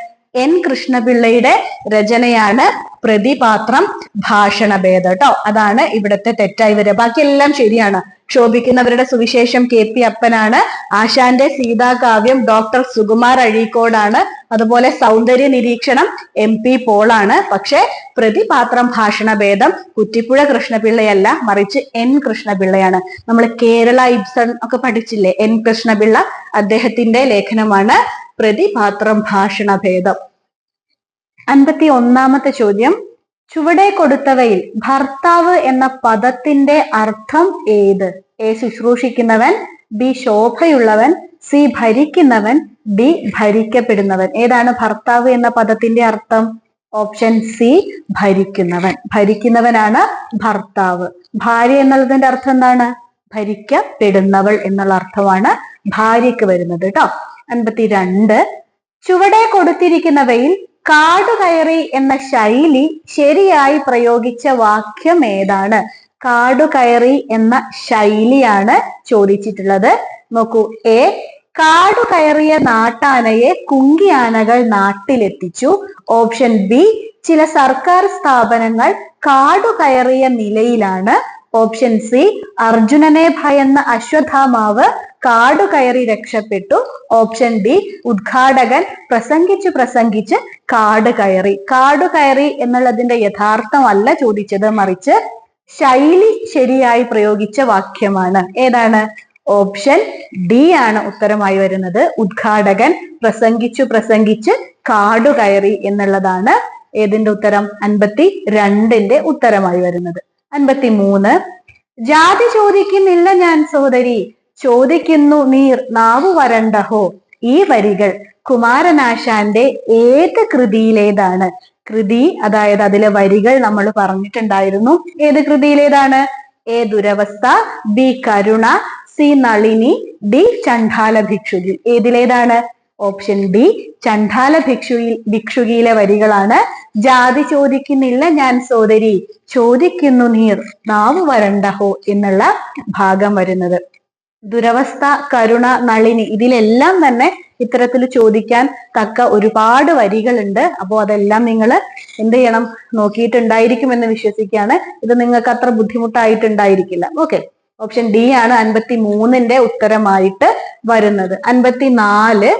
N കൃഷ്ണപിള്ളയുടെ രചനയാണ് പ്രതിപാത്രം ഭാഷണഭേദം കേട്ടോ. അതാണ് ഇവിടുത്തെ തെറ്റായി വരിക. ബാക്കിയെല്ലാം ശരിയാണ്. ക്ഷോഭിക്കുന്നവരുടെ സുവിശേഷം KP അപ്പനാണ്. ആശാന്റെ സീതാകാവ്യം ഡോക്ടർ സുകുമാർ അഴീക്കോടാണ്. അതുപോലെ സൗന്ദര്യ നിരീക്ഷണം MP പോളാണ്. പക്ഷെ പ്രതിപാത്രം ഭാഷണഭേദം കുറ്റിപ്പുഴ കൃഷ്ണപിള്ളയല്ല, മറിച്ച് N കൃഷ്ണപിള്ളയാണ്. നമ്മൾ കേരള ഇബ്സൺ ഒക്കെ പഠിച്ചില്ലേ? N കൃഷ്ണപിള്ള, അദ്ദേഹത്തിന്റെ ലേഖനമാണ് പ്രതിപാത്രം ഭാഷണഭേദം. 51ാമത്തെ ചോദ്യം, ചുവടെ കൊടുത്തവയിൽ ഭർത്താവ് എന്ന പദത്തിന്റെ അർത്ഥം ഏത്? എ ശുശ്രൂഷിക്കുന്നവൻ, ബി ശോഭയുള്ളവൻ, സി ഭരിക്കുന്നവൻ, ഡി ഭരിക്കപ്പെടുന്നവൻ. ഏതാണ് ഭർത്താവ് എന്ന പദത്തിന്റെ അർത്ഥം? Option C ഭരിക്കുന്നവൻ. ഭരിക്കുന്നവനാണ് ഭർത്താവ്. ഭാര്യ എന്നുള്ളതിന്റെ അർത്ഥം എന്താണ്? ഭരിക്കപ്പെടുന്നവൾ എന്നുള്ള അർത്ഥമാണ് ഭാര്യക്ക് വരുന്നത് കേട്ടോ. 52 ചുവടെ കൊടുത്തിരിക്കുന്നവയിൽ കാടുകയറി എന്ന ശൈലി ശരിയായി പ്രയോഗിച്ച വാക്യം ഏതാണ്? കാടുകയറി എന്ന ശൈലിയാണ് ചോദിച്ചിട്ടുള്ളത്. നോക്കൂ, എ കാടുകയറിയ നാട്ടാനയെ കുങ്കിയാനകൾ നാട്ടിലെത്തിച്ചു. ഓപ്ഷൻ ബി ചില സർക്കാർ സ്ഥാപനങ്ങൾ കാടുകയറിയ നിലയിലാണ്. ഓപ്ഷൻ സി അർജുനനെ ഭയന്ന അശ്വത്ഥാമാവ് കാടുകയറി രക്ഷപ്പെട്ടു. ഓപ്ഷൻ ഡി ഉദ്ഘാടകൻ പ്രസംഗിച്ച് കാട് കയറി. കാടുകയറി എന്നുള്ളതിന്റെ യഥാർത്ഥമല്ല ചോദിച്ചത്, മറിച്ച് ശൈലി ശരിയായി പ്രയോഗിച്ച വാക്യമാണ്. ഏതാണ്? ഓപ്ഷൻ ഡി ആണ് ഉത്തരമായി വരുന്നത്. ഉദ്ഘാടകൻ പ്രസംഗിച്ച് കാടു കയറി എന്നുള്ളതാണ് ഏതിന്റെ ഉത്തരം? 52ന്റെ ഉത്തരമായി വരുന്നത്. 53, ജാതി ചോദിക്കുന്നില്ല ഞാൻ സോദരി, ചോദിക്കുന്നു നീർ നാവു വരണ്ടഹോ. ഈ വരികൾ കുമാരനാശാന്റെ ഏത് കൃതിയിലേതാണ്? കൃതി അതായത് അതിലെ വരികൾ നമ്മൾ പറഞ്ഞിട്ടുണ്ടായിരുന്നു. ഏത് കൃതിയിലേതാണ്? എ ദുരവസ്ഥ, ബി കരുണ, സി നളിനി, ഡി ചണ്ഡാല ഭിക്ഷുകി. ഏതിലേതാണ്? ഓപ്ഷൻ ഡി ചണ്ഡാല ഭിക്ഷുകിയിലെ വരികളാണ് ജാതി ചോദിക്കുന്നില്ല ഞാൻ സോദരി, ചോദിക്കുന്നു നീർ നാവു വരണ്ടഹോ എന്നുള്ള ഭാഗം വരുന്നത്. ദുരവസ്ഥ, കരുണ, നളിനി ഇതിലെല്ലാം തന്നെ ഇത്തരത്തിൽ ചോദിക്കാൻ തക്ക ഒരുപാട് വരികളുണ്ട്. അപ്പോൾ അതെല്ലാം നിങ്ങൾ എന്ത് ചെയ്യണം? നോക്കിയിട്ടുണ്ടായിരിക്കും എന്ന് വിശ്വസിക്കുകയാണ്. ഇത് നിങ്ങൾക്ക് അത്ര ബുദ്ധിമുട്ടായിട്ടുണ്ടായിരിക്കില്ല. ഓക്കെ, ഓപ്ഷൻ ഡി ആണ് 53ന്റെ ഉത്തരമായിട്ട് വരുന്നത്. 54,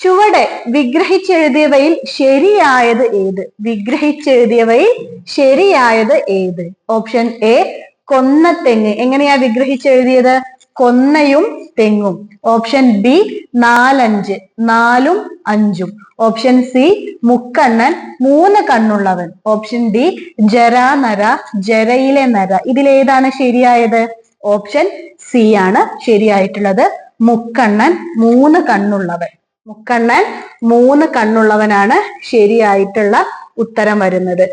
ചുവടെ വിഗ്രഹിച്ചെഴുതിയവയിൽ ശരിയായത് ഏത്? വിഗ്രഹിച്ചെഴുതിയവയിൽ ശരിയായത് ഏത്? ഓപ്ഷൻ എ കൊന്നത്തെങ്ങ്. എങ്ങനെയാ വിഗ്രഹിച്ചെഴുതിയത്? കൊന്നയും തെങ്ങും. ഓപ്ഷൻ ബി 4-5, 4ഉം 5ഉം. ഓപ്ഷൻ സി മുക്കണ്ണൻ 3 കണ്ണുള്ളവൻ. ഓപ്ഷൻ ഡി ജരാനര, ജരയിലെ നര. ഇതിലേതാണ് ശരിയായത്? ഓപ്ഷൻ സി ആണ് ശരിയായിട്ടുള്ളത്. മുക്കണ്ണൻ 3 കണ്ണുള്ളവൻ. മുക്കണ്ണൻ 3 കണ്ണുള്ളവനാണ് ശരിയായിട്ടുള്ള ഉത്തരം വരുന്നത്.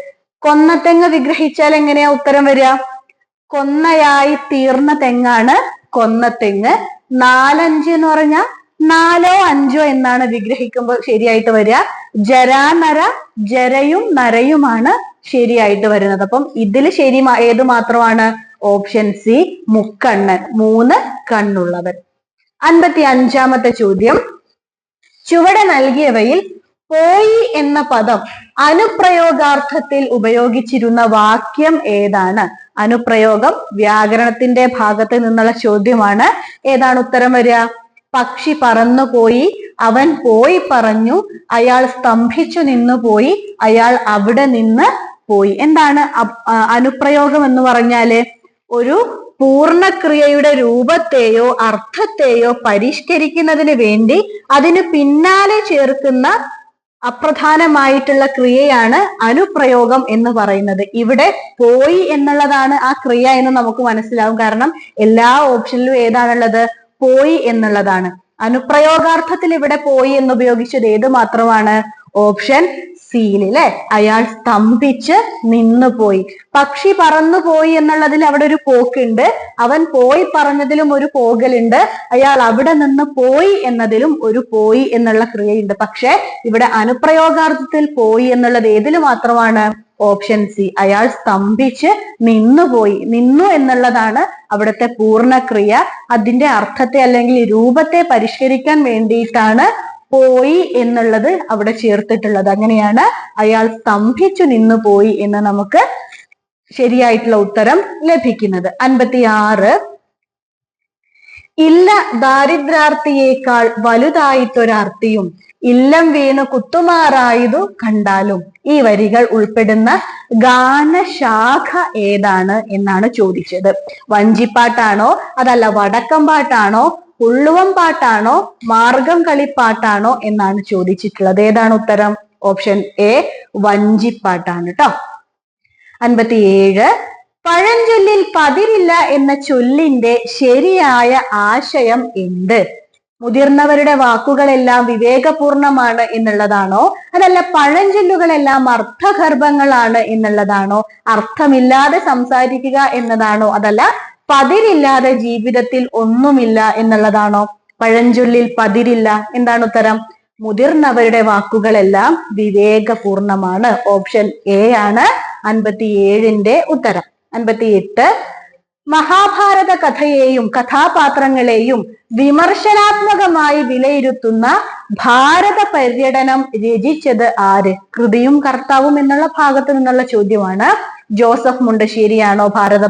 കൊന്നത്തെങ്ങ് വിഗ്രഹിച്ചാൽ എങ്ങനെയാ ഉത്തരം വരിക? കൊന്നയായി തീർന്ന തെങ്ങാണ് കൊന്നത്തെങ്ങ്. 4-5 എന്ന് പറഞ്ഞാൽ 4ഓ 5ഓ എന്നാണ് വിഗ്രഹിക്കുമ്പോൾ ശരിയായിട്ട് വരിക. ജരാനര, ജരയും നരയുമാണ് ശരിയായിട്ട് വരുന്നത്. അപ്പം ഇതിൽ ശരി ഏത് മാത്രമാണ്? ഓപ്ഷൻ സി മുക്കണ്ണൻ, 3 കണ്ണുള്ളവൻ. 55ാമത്തെ ചോദ്യം, ചുവടെ നൽകിയവയിൽ പോയി എന്ന പദം അനുപ്രയോഗാർത്ഥത്തിൽ ഉപയോഗിച്ചിരുന്ന വാക്യം ഏതാണ്? അനുപ്രയോഗം വ്യാകരണത്തിന്റെ ഭാഗത്ത് നിന്നുള്ള ചോദ്യമാണ്. ഏതാണ് ഉത്തരം വരിക? പക്ഷി പറന്നു പോയി, അവൻ പോയി പറഞ്ഞു, അയാൾ സ്തംഭിച്ചു നിന്നു പോയി, അയാൾ അവിടെ നിന്ന് പോയി. എന്താണ് അനുപ്രയോഗം എന്ന് പറഞ്ഞാല്? ഒരു പൂർണ്ണക്രിയയുടെ രൂപത്തെയോ അർത്ഥത്തെയോ പരിഷ്കരിക്കുന്നതിന് വേണ്ടി അതിന് പിന്നാലെ ചേർക്കുന്ന അപ്രധാനമായിട്ടുള്ള ക്രിയയാണ് അനുപ്രയോഗം എന്ന് പറയുന്നത്. ഇവിടെ പോയി എന്നുള്ളതാണ് ആ ക്രിയ എന്ന് നമുക്ക് മനസ്സിലാവും. കാരണം എല്ലാ ഓപ്ഷനിലും ഏതാണുള്ളത്? പോയി എന്നുള്ളതാണ്. അനുപ്രയോഗാർത്ഥത്തിൽ ഇവിടെ പോയി എന്ന് ഉപയോഗിച്ചത് ഏത് മാത്രമാണ്? ഓപ്ഷൻ സിയിൽ അല്ലെ? അയാൾ സ്തംഭിച്ച് നിന്നുപോയി. പക്ഷി പറന്നു പോയി എന്നുള്ളതിൽ അവിടെ ഒരു പോക്കുണ്ട്. അവൻ പോയി പറഞ്ഞതിലും ഒരു പോകലുണ്ട്. അയാൾ അവിടെ നിന്ന് പോയി എന്നതിലും ഒരു പോയി എന്നുള്ള ക്രിയയുണ്ട്. പക്ഷെ ഇവിടെ അനുപ്രയോഗാർത്ഥത്തിൽ പോയി എന്നുള്ളത് ഏതിൽ മാത്രമാണ്? Option C. അയാൾ സ്തംഭിച്ച് നിന്നുപോയി. നിന്നു എന്നുള്ളതാണ് അവിടുത്തെ പൂർണ്ണക്രിയ. അതിന്റെ അർത്ഥത്തെ അല്ലെങ്കിൽ രൂപത്തെ പരിഷ്കരിക്കാൻ വേണ്ടിയിട്ടാണ് പോയി എന്നുള്ളത് അവിടെ ചേർത്തിട്ടുള്ളത്. അങ്ങനെയാണ് അയാൾ സ്തംഭിച്ചു നിന്നു പോയി എന്ന് നമുക്ക് ശരിയായിട്ടുള്ള ഉത്തരം ലഭിക്കുന്നത്. 56, ഇല്ല ദാരിദ്രാർത്ഥിയേക്കാൾ വലുതായിട്ടൊരാർത്തിയും ഇല്ലം വീണു കുത്തുമാറായതു കണ്ടാലും. ഈ വരികൾ ഉൾപ്പെടുന്ന ഗാനശാഖ ഏതാണ് എന്നാണ് ചോദിച്ചത്. വഞ്ചിപ്പാട്ടാണോ, അതല്ല വടക്കം പാട്ടാണോ, ഉള്ളുവം പാട്ടാണോ, മാർഗം കളിപ്പാട്ടാണോ എന്നാണ് ചോദിച്ചിട്ടുള്ളത്. ഏതാണ് ഉത്തരം? ഓപ്ഷൻ എ വഞ്ചിപ്പാട്ടാണ് ട്ടോ. 57, പഴഞ്ചൊല്ലിൽ പതിരില്ല എന്ന ചൊല്ലിന്റെ ശരിയായ ആശയം എന്ത്? മുതിർന്നവരുടെ വാക്കുകളെല്ലാം വിവേകപൂർണമാണ് എന്നുള്ളതാണോ, അതല്ല പഴഞ്ചൊല്ലുകളെല്ലാം അർത്ഥഗർഭങ്ങളാണ് എന്നുള്ളതാണോ, അർത്ഥമില്ലാതെ സംസാരിക്കുക എന്നതാണോ, അതല്ല പതിരില്ലാതെ ജീവിതത്തിൽ ഒന്നുമില്ല എന്നുള്ളതാണോ? പഴഞ്ചൊല്ലിൽ പതിരില്ല. എന്താണ് ഉത്തരം? മുതിർന്നവരുടെ വാക്കുകളെല്ലാം വിവേകപൂർണമാണ്. ഓപ്ഷൻ എ ആണ് 57ന്റെ ഉത്തരം. 58, മഹാഭാരത കഥയെയും കഥാപാത്രങ്ങളെയും വിമർശനാത്മകമായി വിലയിരുത്തുന്ന ഭാരത പര്യടനം രചിച്ചത് ആര്? കൃതിയും കർത്താവും എന്നുള്ള ഭാഗത്ത് നിന്നുള്ള ചോദ്യമാണ്. ജോസഫ് മുണ്ടശ്ശേരിയാണോ ഭാരത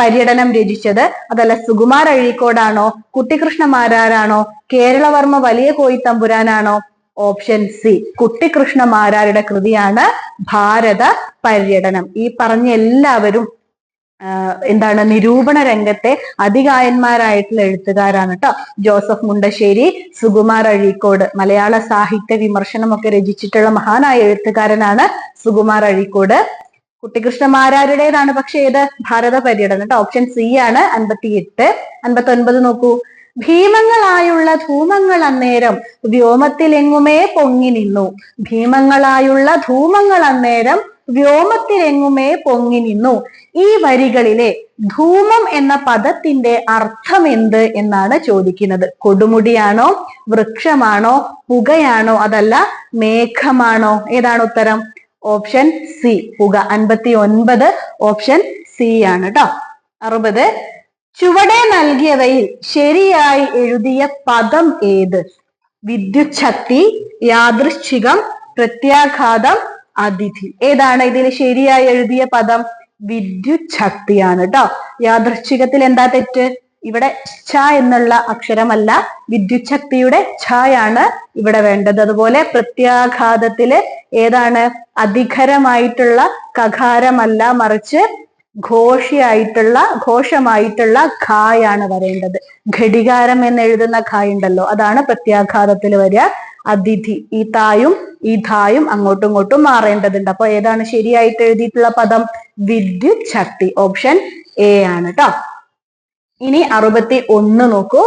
പര്യടനം രചിച്ചത്? അതല്ല സുകുമാർ അഴീക്കോടാണോ, കുട്ടിക്കൃഷ്ണമാരാരാണോ, കേരളവർമ്മ വലിയ കോയിത്തമ്പുരാനാണോ? ഓപ്ഷൻ സി കുട്ടിക്കൃഷ്ണമാരാരുടെ കൃതിയാണ് ഭാരത പര്യടനം. ഈ പറഞ്ഞ എല്ലാവരും എന്താണ് നിരൂപണ രംഗത്തെ അതികായന്മാരായിട്ടുള്ള എഴുത്തുകാരാണ് കേട്ടോ. ജോസഫ് മുണ്ടശ്ശേരി, സുകുമാർ അഴീക്കോട്, മലയാള സാഹിത്യ വിമർശനമൊക്കെ രചിച്ചിട്ടുള്ള മഹാനായ എഴുത്തുകാരനാണ് സുകുമാർ അഴീക്കോട്. കുട്ടിക്കൃഷ്ണമാരാരുടേതാണ് പക്ഷെ ഏത്? ഭാരത പര്യടനം കേട്ടോ. ഓപ്ഷൻ സി ആണ്. 58. 59 നോക്കൂ. ഭീമങ്ങളായുള്ള ധൂമങ്ങൾ അന്നേരം വ്യോമത്തിലെങ്ങുമേ പൊങ്ങി നിന്നു. ഭീമങ്ങളായുള്ള ധൂമങ്ങൾ അന്നേരം വ്യോമത്തിലെങ്ങുമേ പൊങ്ങി നിന്നു. ഈ വരികളിലെ ധൂമം എന്ന പദത്തിന്റെ അർത്ഥം എന്ത് എന്നാണ് ചോദിക്കുന്നത്. കൊടുമുടിയാണോ, വൃക്ഷമാണോ, പുകയാണോ, അതല്ല മേഘമാണോ? ഏതാണ് ഉത്തരം? ഓപ്ഷൻ സി, പുക. 59 ഓപ്ഷൻ സി ആണ് കേട്ടോ. 60. ചുവടെ നൽകിയവയിൽ ശരിയായി എഴുതിയ പദം ഏത്? വിദ്യുത് ശക്തി, യാദൃശ്ചികം, പ്രത്യാഘാതം, അതിഥി. ഏതാണ് ഇതിൽ ശരിയായി എഴുതിയ പദം? വിദ്യുത് ശക്തിയാണ് കേട്ടോ. യാദൃശ്ചികത്തിൽ എന്താ തെറ്റ്? ഇവിടെ ഛ എന്നുള്ള അക്ഷരമല്ല, വിദ്യുത് ശക്തിയുടെ ഛയാണ് ഇവിടെ വേണ്ടത്. അതുപോലെ പ്രത്യാഘാതത്തില് ഏതാണ്? അധികരമായിട്ടുള്ള കകാരമല്ല, മറിച്ച് ഘോഷമായിട്ടുള്ള ഖായാണ് വരേണ്ടത്. ഘടികാരം എന്ന് എഴുതുന്ന ഖ ഉണ്ടല്ലോ, അതാണ് പ്രത്യാഘാതത്തിൽ വരിക. അതിഥി, ഈ തായും ഈ ധായും അങ്ങോട്ടും ഇങ്ങോട്ടും മാറേണ്ടതുണ്ട്. അപ്പൊ ഏതാണ് ശരിയായിട്ട് എഴുതിയിട്ടുള്ള പദം? വിദ്യുത് ശക്തി. ഓപ്ഷൻ എ ആണ് കേട്ടോ. ഇനി 61 നോക്കൂ.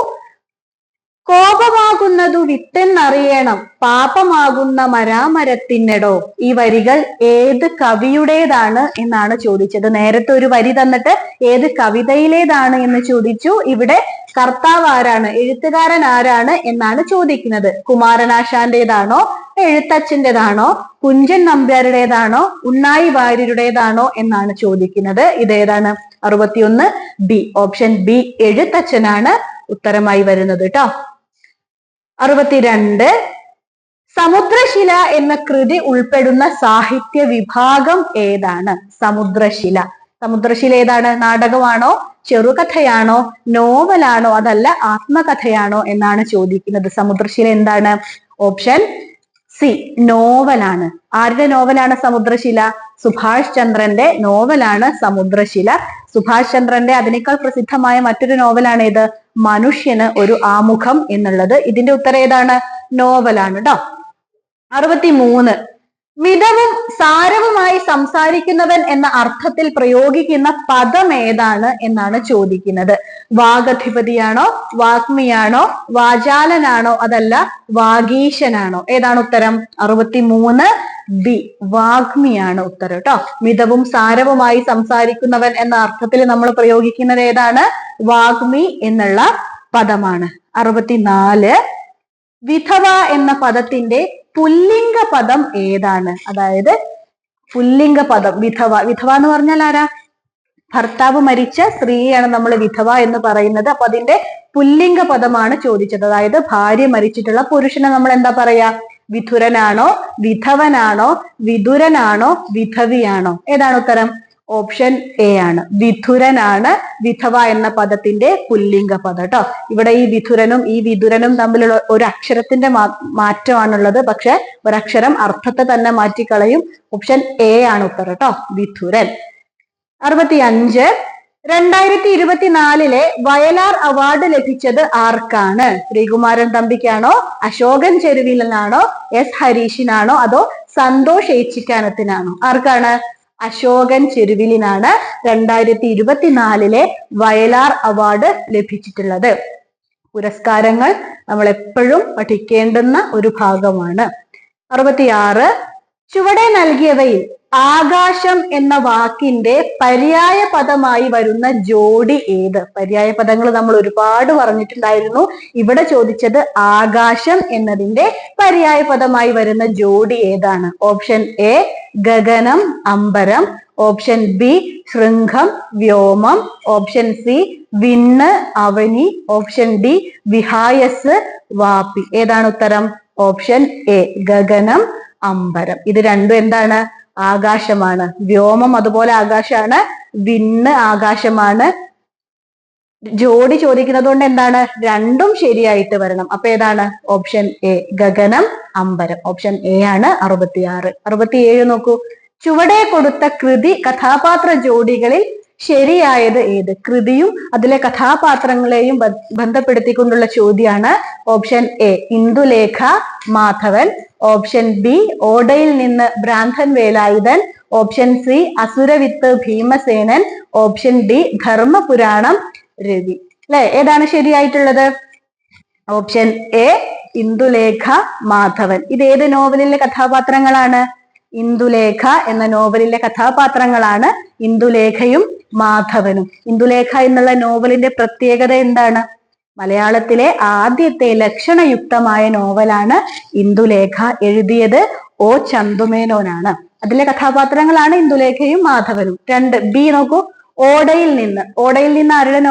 കോപമാകുന്നതു വിത്തെന്നറിയണം, പാപമാകുന്ന മരാമരത്തിനെടോ. ഈ വരികൾ ഏത് കവിയുടേതാണ് എന്നാണ് ചോദിച്ചത്. നേരത്തെ ഒരു വരി തന്നിട്ട് ഏത് കവിതയിലേതാണ് എന്ന് ചോദിച്ചു. ഇവിടെ കർത്താവ് ആരാണ്, എഴുത്തുകാരൻ ആരാണ് എന്നാണ് ചോദിക്കുന്നത്. കുമാരനാശാന്റേതാണോ, എഴുത്തച്ഛൻ്റെതാണോ, കുഞ്ചൻ നമ്പ്യാരുടേതാണോ, ഉണ്ണായി വാര്യരുടേതാണോ എന്നാണ് ചോദിക്കുന്നത്. ഇതേതാണ്? 61 ബി. ഓപ്ഷൻ ബി, എഴുത്തച്ഛനാണ് ഉത്തരമായി വരുന്നത് കേട്ടോ. 62. സമുദ്രശില എന്ന കൃതി ഉൾപ്പെടുന്ന സാഹിത്യ വിഭാഗം ഏതാണ്? സമുദ്രശില. സമുദ്രശില ഏതാണ്? നാടകമാണോ, ചെറുകഥയാണോ, നോവലാണോ, അതല്ല ആത്മകഥയാണോ എന്നാണ് ചോദിക്കുന്നത്. സമുദ്രശില എന്താണ്? ഓപ്ഷൻ സി, നോവലാണ്. ആരുടെ നോവലാണ് സമുദ്രശില? സുഭാഷ് ചന്ദ്രന്റെ നോവലാണ് സമുദ്രശില. സുഭാഷ് ചന്ദ്രന്റെ അതിനേക്കാൾ പ്രസിദ്ധമായ മറ്റൊരു നോവലാണ് ഏത്? മനുഷ്യന് ഒരു ആമുഖം എന്നുള്ളത്. ഇതിന്റെ ഉത്തരം ഏതാണ്? നോവലാണ് കേട്ടോ. 63. മിതവും സാരവുമായി സംസാരിക്കുന്നവൻ എന്ന അർത്ഥത്തിൽ പ്രയോഗിക്കുന്ന പദം ഏതാണ് എന്നാണ് ചോദിക്കുന്നത്. വാഗധിപതിയാണോ, വാഗ്മിയാണോ, വാചാലനാണോ, അതല്ല വാഗീശനാണോ? ഏതാണ് ഉത്തരം? 63 ബി, വാഗ്മിയാണ് ഉത്തരം കേട്ടോ. മിതവും സാരവുമായി സംസാരിക്കുന്നവൻ എന്ന അർത്ഥത്തിൽ നമ്മൾ പ്രയോഗിക്കുന്നത് ഏതാണ്? വാഗ്മി എന്നുള്ള പദമാണ്. 64. വിധവ എന്ന പദത്തിന്റെ പുല്ലിംഗ പദം ഏതാണ്? അതായത് പുല്ലിംഗ പദം വിധവ. വിധവ എന്ന് പറഞ്ഞാൽ ആരാ? ഭർത്താവ് മരിച്ച സ്ത്രീയാണ് നമ്മൾ വിധവ എന്ന് പറയുന്നത്. അപ്പൊ അതിന്റെ പുല്ലിംഗ പദമാണ് ചോദിച്ചത്. അതായത് ഭാര്യ മരിച്ചിട്ടുള്ള പുരുഷനെ നമ്മൾ എന്താ പറയാ? വിധുരനാണോ, വിധവനാണോ, വിദുരനാണോ, വിധവിയാണോ? ഏതാണ് ഉത്തരം? ഓപ്ഷൻ എ ആണ്. വിധുരനാണ് വിധവ എന്ന പദത്തിന്റെ പുല്ലിംഗ പദം കേട്ടോ. ഇവിടെ ഈ വിധുരനും ഈ വിദുരനും തമ്മിലുള്ള ഒരു അക്ഷരത്തിന്റെ മാറ്റമാണുള്ളത്. പക്ഷെ ഒരക്ഷരം അർത്ഥത്തെ തന്നെ മാറ്റിക്കളയും. ഓപ്ഷൻ എ ആണ് ഉത്തരം കേട്ടോ, വിധുരൻ. 65. 2024 വയലാർ അവാർഡ് ലഭിച്ചത് ആർക്കാണ്? ശ്രീകുമാരൻ തമ്പിക്കാണോ, അശോകൻ ചെരുവിലനാണോ, എസ് ഹരീഷിനാണോ, അതോ സന്തോഷ് ഏച്ചിക്കാനത്തിനാണോ? ആർക്കാണ്? അശോകൻ ചെരുവിലിനാണ് 2024 വയലാർ അവാർഡ് ലഭിച്ചിട്ടുള്ളത്. പുരസ്കാരങ്ങൾ നമ്മൾ എപ്പോഴും പഠിക്കേണ്ടുന്ന ഒരു ഭാഗമാണ്. 66. ചുവടെ നൽകിയവയിൽ ആകാശം എന്ന വാക്കിന്റെ പര്യായ പദമായി വരുന്ന ജോഡി ഏത്? പര്യായ പദങ്ങൾ നമ്മൾ ഒരുപാട് പറഞ്ഞിട്ടുണ്ടായിരുന്നു. ഇവിടെ ചോദിച്ചത് ആകാശം എന്നതിന്റെ പര്യായ പദമായി വരുന്ന ജോഡി ഏതാണ്? ഓപ്ഷൻ എ, ഗഗനം, അമ്പരം. ഓപ്ഷൻ ബി, ശൃംഖം, വ്യോമം. ഓപ്ഷൻ സി, വിണ്ണ്, അവനി. ഓപ്ഷൻ ഡി, വിഹായസ്, വാപ്പി. ഏതാണ് ഉത്തരം? ഓപ്ഷൻ എ, ഗഗനം, അമ്പരം. ഇത് രണ്ടും എന്താണ്? ആകാശമാണ്. വ്യോമം അതുപോലെ ആകാശമാണ്, വിണ്ണ് ആകാശമാണ്. ജോഡി ചോദിക്കുന്നത് കൊണ്ട് എന്താണ്? രണ്ടും ശരിയായിട്ട് വരണം. അപ്പൊ ഏതാണ്? ഓപ്ഷൻ എ, ഗഗനം, അമ്പരം. ഓപ്ഷൻ എ ആണ് 66. 67 നോക്കൂ. ചുവടെ കൊടുത്ത കൃതി കഥാപാത്ര ജോഡികളിൽ ശരിയായത് ഏത്? കൃതിയും അതിലെ കഥാപാത്രങ്ങളെയും ബന്ധപ്പെടുത്തിക്കൊണ്ടുള്ള ചോദ്യമാണ്. Option A Indulekha Madhavan, option B ഓടയിൽ നിന്ന് ഭ്രാന്തൻ Velayudhan, option C Asuravithu Bhimasenan, option D Dharmapuranam Ravi. അല്ലെ, ഏതാണ് ശരിയായിട്ടുള്ളത്? Option A Indulekha Madhavan. ഇത് ഏത് നോവലിലെ കഥാപാത്രങ്ങളാണ്? ഇന്ദുലേഖ എന്ന നോവലിലെ കഥാപാത്രങ്ങളാണ് ഇന്ദുലേഖയും മാധവനും. ഇന്ദുലേഖ എന്നുള്ള നോവലിന്റെ പ്രത്യേകത എന്താണ്? മലയാളത്തിലെ ആദ്യത്തെ ലക്ഷണയുക്തമായ നോവലാണ് ഇന്ദുലേഖ. എഴുതിയത് ഒ ചന്തുമേനോനാണ്. അതിലെ കഥാപാത്രങ്ങളാണ് ഇന്ദുലേഖയും മാധവനും. 2 ബി നോക്കൂ, ഓടയിൽ നിന്ന്. ഓടയിൽ നിന്ന് ആരുടെ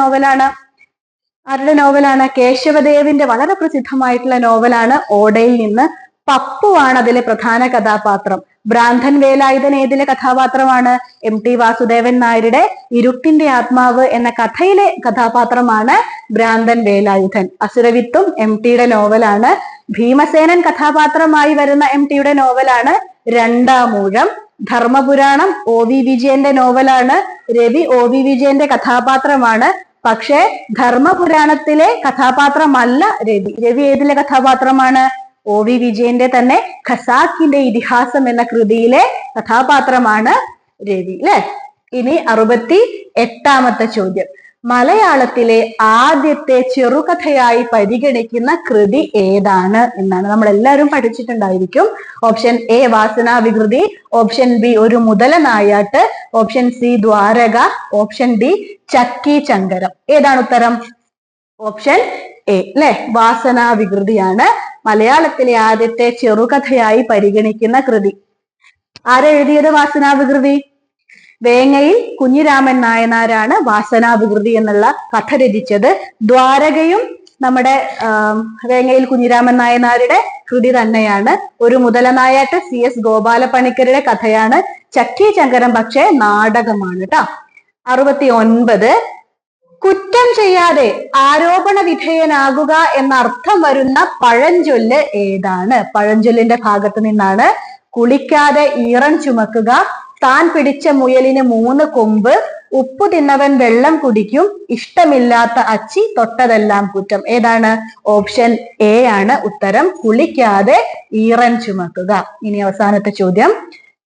നോവലാണ്? കേശവദേവിന്റെ വളരെ പ്രസിദ്ധമായിട്ടുള്ള നോവലാണ് ഓടയിൽ നിന്ന്. പപ്പുവാണ് അതിലെ പ്രധാന കഥാപാത്രം. ഭ്രാന്തൻ വേലായുധൻ ഏതിലെ കഥാപാത്രമാണ്? MT വാസുദേവൻ നായരുടെ ഇരുട്ടിന്റെ ആത്മാവ് എന്ന കഥയിലെ കഥാപാത്രമാണ് ഭ്രാന്തൻ വേലായുധൻ. അസുരവിത്തും MTയുടെ നോവലാണ്. ഭീമസേനൻ കഥാപാത്രമായി വരുന്ന MTയുടെ നോവലാണ് രണ്ടാമൂഴം. ധർമ്മപുരാണം OV വിജയന്റെ നോവലാണ്. രവി OV വിജയന്റെ കഥാപാത്രമാണ്. പക്ഷേ ധർമ്മപുരാണത്തിലെ കഥാപാത്രമല്ല രവി. രവി ഏതിലെ കഥാപാത്രമാണ്? OV വിജയന്റെ തന്നെ ഖസാക്കിന്റെ ഇതിഹാസം എന്ന കൃതിയിലെ കഥാപാത്രമാണ് രവി. അല്ലെ, ഇനി 68ാമത്തെ ചോദ്യം. മലയാളത്തിലെ ആദ്യത്തെ ചെറുകഥയായി പരിഗണിക്കുന്ന കൃതി ഏതാണ് എന്നാണ്. നമ്മൾ എല്ലാവരും പഠിച്ചിട്ടുണ്ടായിരിക്കും. Option A Vasanavikruthi, option B ഒരു മുതല നായാട്ട്, option C Dwaraka, option D Chakki Chankaram. ഏതാണ് ഉത്തരം? ഓപ്ഷൻ എ അല്ലെ, വാസനാവികൃതിയാണ് മലയാളത്തിലെ ആദ്യത്തെ ചെറുകഥയായി പരിഗണിക്കുന്ന കൃതി. ആരെഴുതിയത് വാസനാവികൃതി? വേങ്ങയിൽ കുഞ്ഞിരാമൻ നായനാരാണ് വാസനാവികൃതി എന്നുള്ള കഥ രചിച്ചത്. ദ്വാരകയും നമ്മുടെ വേങ്ങയിൽ കുഞ്ഞിരാമൻ നായനാരുടെ കൃതി തന്നെയാണ്. ഒരു മുതലനായാട്ട് CS ഗോപാലപണിക്കരുടെ കഥയാണ്. ചക്കി ചങ്കരം പക്ഷേ നാടകമാണ് കേട്ടോ. 69 കുറ്റം ചെയ്യാതെ ആരോപണ വിധേയനാകുക എന്ന അർത്ഥം വരുന്ന പഴഞ്ചൊല്ല് ഏതാണ്? പഴഞ്ചൊല്ലിന്റെ ഭാഗത്ത് നിന്നാണ്. കുളിക്കാതെ ഈറൻ ചുമക്കുക, താൻ പിടിച്ച മുയലിന് 3 കൊമ്പ്, ഉപ്പു തിന്നവൻ വെള്ളം കുടിക്കും, ഇഷ്ടമില്ലാത്ത അച്ചി തൊട്ടതെല്ലാം കുറ്റം. ഏതാണ്? ഓപ്ഷൻ എ ആണ് ഉത്തരം. കുളിക്കാതെ ഈറൻ ചുമക്കുക. ഇനി അവസാനത്തെ ചോദ്യം.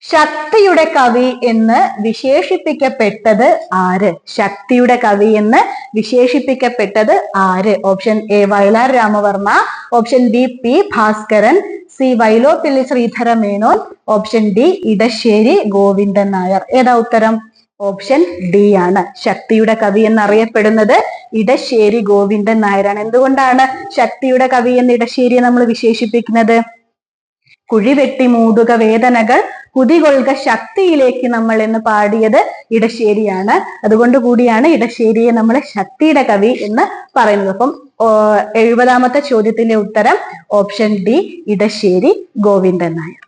ശക്തിയുടെ കവി എന്ന് വിശേഷിപ്പിക്കപ്പെട്ടത് ആര്? ശക്തിയുടെ കവി എന്ന് വിശേഷിപ്പിക്കപ്പെട്ടത് ആര്? Option A Vayalar Ramavarma, option B P Bhaskaran, C Vyloppilly Sreedhara Menon, option D Edasseri Govindan Nair. ഏതാ ഉത്തരം? ഓപ്ഷൻ ഡി ആണ്. ശക്തിയുടെ കവി എന്നറിയപ്പെടുന്നത് ഇടശ്ശേരി ഗോവിന്ദൻ നായരാണ്. എന്തുകൊണ്ടാണ് ശക്തിയുടെ കവി എന്ന് ഇടശ്ശേരിയെ നമ്മൾ വിശേഷിപ്പിക്കുന്നത്? കുഴിവെട്ടി മൂടുക വേദനകൾ കുതികൊള്ളുക ശക്തിയിലേക്ക് നമ്മൾ എന്ന് പാടിയത് ഇടശ്ശേരിയാണ്. അതുകൊണ്ട് കൂടിയാണ് ഇടശ്ശേരിയെ നമ്മൾ ശക്തിയുടെ കവി എന്ന് പറയുന്നത്. അപ്പം 70ാമത്തെ ചോദ്യത്തിന്റെ ഉത്തരം ഓപ്ഷൻ ഡി ഇടശ്ശേരി ഗോവിന്ദൻ നായർ.